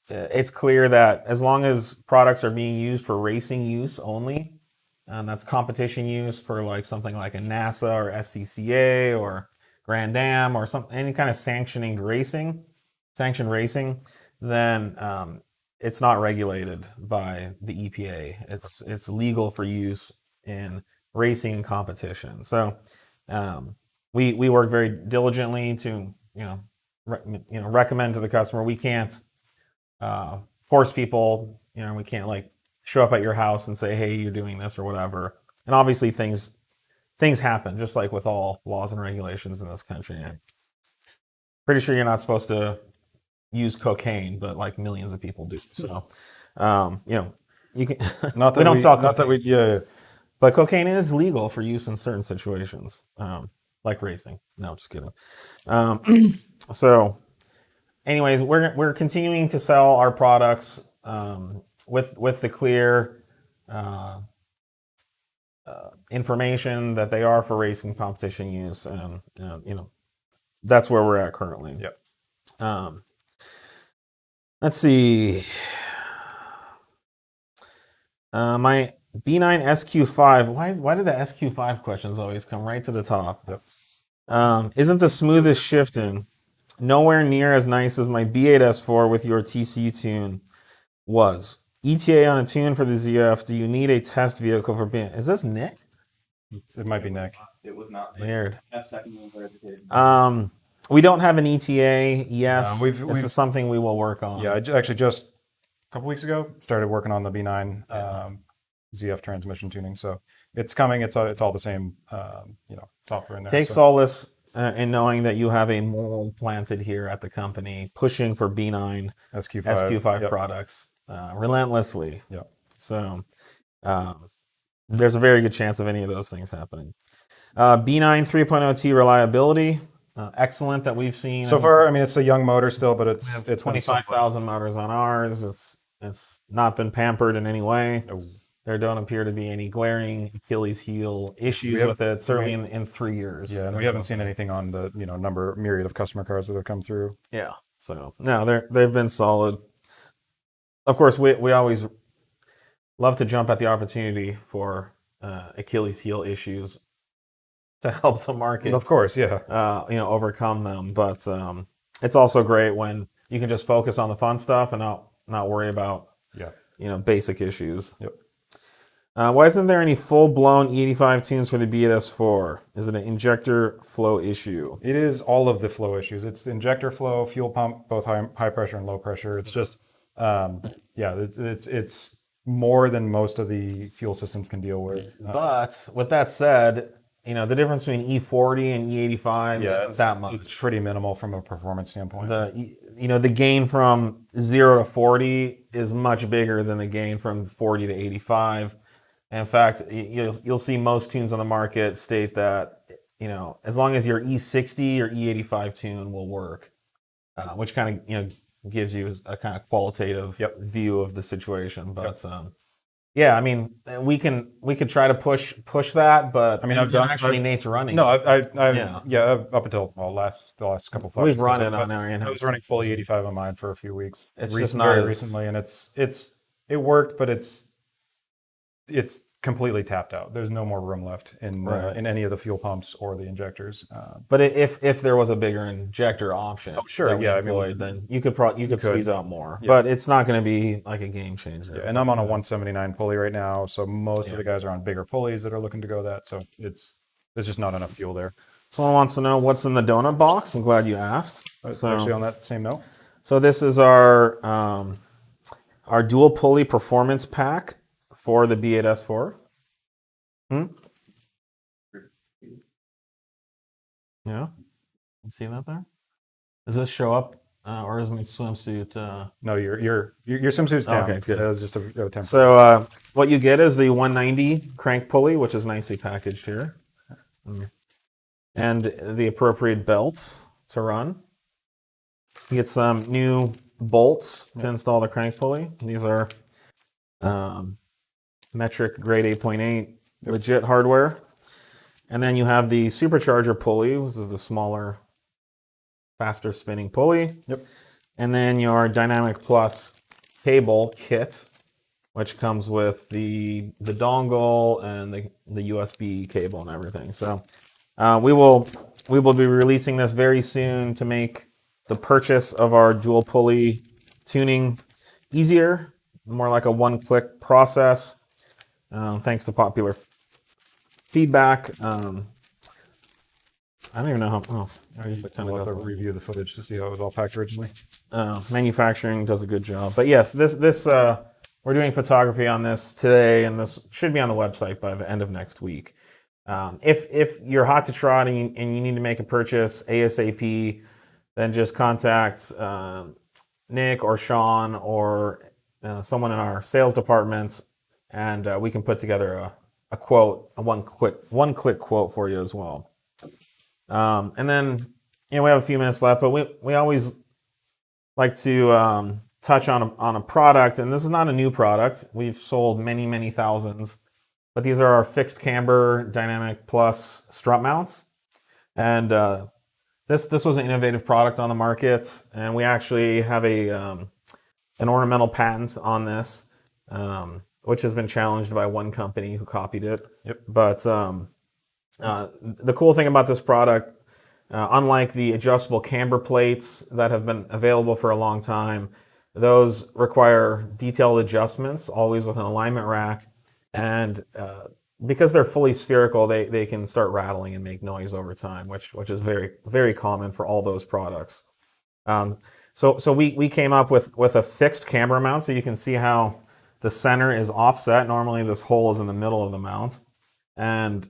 It's clear that as long as products are being used for racing use only, and that's competition use for like something like a NASA or SCCA or Grand Am or any kind of sanctioned racing, then it's not regulated by the EPA. It's legal for use in racing and competition. So we work very diligently to recommend to the customer. We can't force people. We can't like show up at your house and say, hey, you're doing this or whatever. And obviously things happen, just like with all laws and regulations in this country. I'm pretty sure you're not supposed to use cocaine, but like millions of people do. So, you can. Not that we don't sell cocaine, not that we. Yeah. but cocaine is legal for use in certain situations, like racing. No, just kidding. So, anyways, we're continuing to sell our products with the clear information that they are for racing competition use. That's where we're at currently. Yep. Let's see. My B9 SQ5. Why do the SQ5 questions always come right to the top? Yep. Isn't the smoothest shifting? Nowhere near as nice as my B8S4 with your TC tune was. ETA on a tune for the ZF. Do you need a test vehicle for being? Is this Nick? It might be Nick. It was not. Weird. That's second one verification. We don't have an ETA. Yes, No, this is something we will work on. Yeah, I actually just a couple weeks ago started working on the B9 ZF transmission tuning. So it's coming. It's all the same, software in there. Take solace in knowing that you have a mole planted here at the company, pushing for B9 SQ5 Yep. products relentlessly. Yep. So there's a very good chance of any of those things happening. B9 3.0T reliability. Excellent that we've seen. So far, I mean, it's a young motor still, but it's 25,000 motors on ours. It's not been pampered in any way. No. There don't appear to be any glaring Achilles heel issues with it, certainly in 3 years. Yeah, and we haven't seen anything on the myriad of customer cars that have come through. Yeah. So no, they've been solid. Of course, we always love to jump at the opportunity for Achilles heel issues to help the market. Of course, yeah. Overcome them. But it's also great when you can just focus on the fun stuff and not worry about basic issues. Yep. Why isn't there any full-blown E85 tunes for the B8S4? Is it an injector flow issue? It is all of the flow issues. It's the injector flow, fuel pump, both high pressure and low pressure. It's just, it's more than most of the fuel systems can deal with. But with that said, the difference between E40 and E85 isn't that much. It's pretty minimal from a performance standpoint. The gain from 0 to 40 is much bigger than the gain from 40 to 85. In fact, you'll see most tunes on the market state that, as long as your E60 or E85 tune will work, which kind of, gives you a kind of qualitative view of the situation. But, I mean, we could try to push that, but I mean, Nate's running. No, up until the last couple of we've run it on our in-house. I was running fully 85 on mine for a few weeks. It's just not very recently, and it worked, but it's completely tapped out. There's no more room left in any of the fuel pumps or the injectors. But if there was a bigger injector option, then you could squeeze out more. Yeah. But it's not going to be like a game changer. Yeah, and I'm on a 179 pulley right now, so most of the guys are on bigger pulleys that are looking to go that. So there's just not enough fuel there. Someone wants to know what's in the donut box. I'm glad you asked. It's actually on that same note. So this is our dual pulley performance pack for the B8S4. Yeah. You see that there? Does this show up, or is my swimsuit? No, your swimsuit's down. Okay, good. It was just a temporary. So what you get is the 190 crank pulley, which is nicely packaged here, and the appropriate belt to run. You get some new bolts to install the crank pulley. These are metric grade 8.8 legit hardware. And then you have the supercharger pulley, which is the smaller, faster spinning pulley. Yep. And then your Dynamic Plus cable kit, which comes with the dongle and the USB cable and everything. So we will be releasing this very soon to make the purchase of our dual pulley tuning easier, more like a one-click process. Thanks to popular feedback. I don't even know how. Oh, I guess I kind We'll of have to review the footage to see how it was all packed originally. manufacturing does a good job. But yes, this we're doing photography on this today, and this should be on the website by the end of next week. If you're hot to trot and you need to make a purchase ASAP, then just contact Nick or Sean or someone in our sales department, and we can put together a quote, a one-click quote for you as well. And then we have a few minutes left, but we always like to touch on a product, and this is not a new product. We've sold many thousands, but these are our fixed camber Dynamic Plus strut mounts, and this was an innovative product on the market, and we actually have an ornamental patent on this, which has been challenged by one company who copied it. Yep. But the cool thing about this product, unlike the adjustable camber plates that have been available for a long time, those require detailed adjustments, always with an alignment rack. And because they're fully spherical, they can start rattling and make noise over time, which is very common for all those products. So we came up with a fixed camber mount, so you can see how the center is offset. Normally this hole is in the middle of the mount. And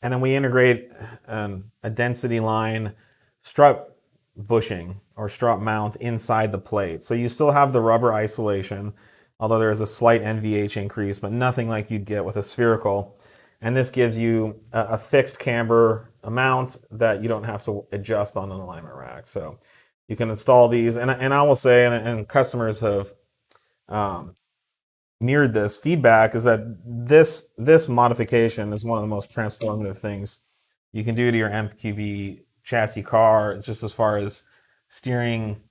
then we integrate a density line strut bushing or strut mount inside the plate. So you still have the rubber isolation, although there is a slight NVH increase, but nothing like you'd get with a spherical. And this gives you a fixed camber amount that you don't have to adjust on an alignment rack. So you can install these, and I will say, and customers have mirrored this feedback, is that this modification is one of the most transformative things you can do to your MQB chassis car, just as far as steering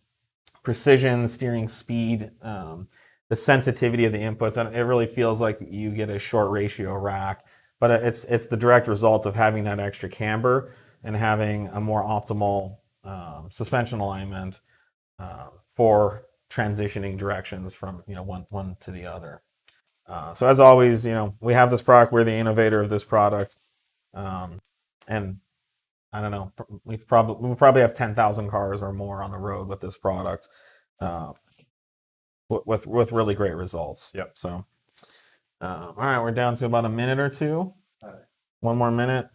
precision, steering speed, the sensitivity of the inputs, and it really feels like you get a short ratio rack. But it's the direct result of having that extra camber and having a more optimal suspension alignment for transitioning directions from one to the other. So as always, we have this product. We're the innovator of this product, and I don't know. We probably have 10,000 cars or more on the road with this product, with really great results. Yep. So, all right, we're down to about a minute or two. All right. One more minute.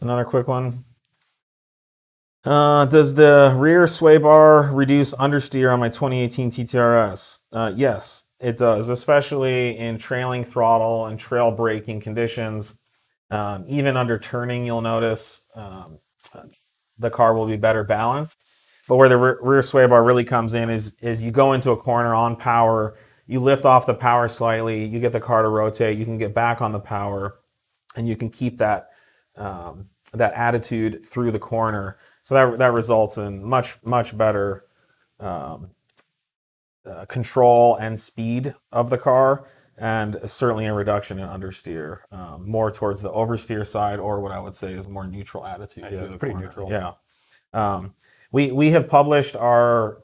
Another quick one. Does the rear sway bar reduce understeer on my 2018 TTRS? Yes, it does, especially in trailing throttle and trail braking conditions. Even under turning, you'll notice the car will be better balanced. But where the rear sway bar really comes in is you go into a corner on power, you lift off the power slightly, you get the car to rotate, you can get back on the power, and you can keep that attitude through the corner. So that results in much better control and speed of the car, and certainly a reduction in understeer, more towards the oversteer side, or what I would say is more neutral attitude. Yeah, it's pretty neutral. Yeah. We have published our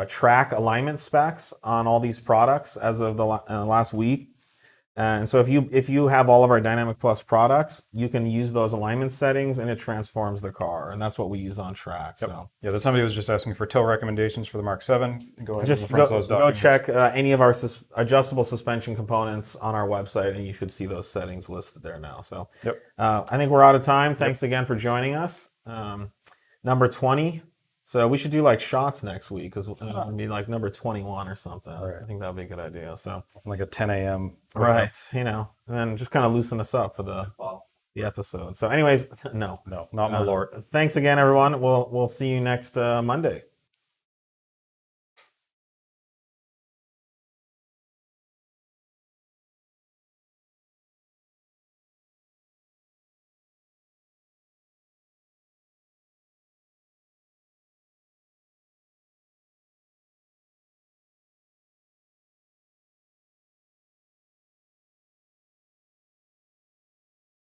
track alignment specs on all these products as of the last week. And so if you have all of our Dynamic Plus products, you can use those alignment settings, and it transforms the car. And that's what we use on track. Yep. So Yeah, somebody was just asking for tow recommendations for the Mark 7. Go ahead just and reference those go documents. check any of our adjustable suspension components on our website, and you should see those settings listed there now. So Yep. I think we're out of time. Thanks again for joining us. Number 20. So we should do like shots next week, because it'll be like number 21 or something. Right. I think that would be a good idea. So Like a 10 a.m. right, and then just kind of loosen us up for the episode. So anyways, no, No, not my lord. Thanks again, everyone. We'll see you next Monday.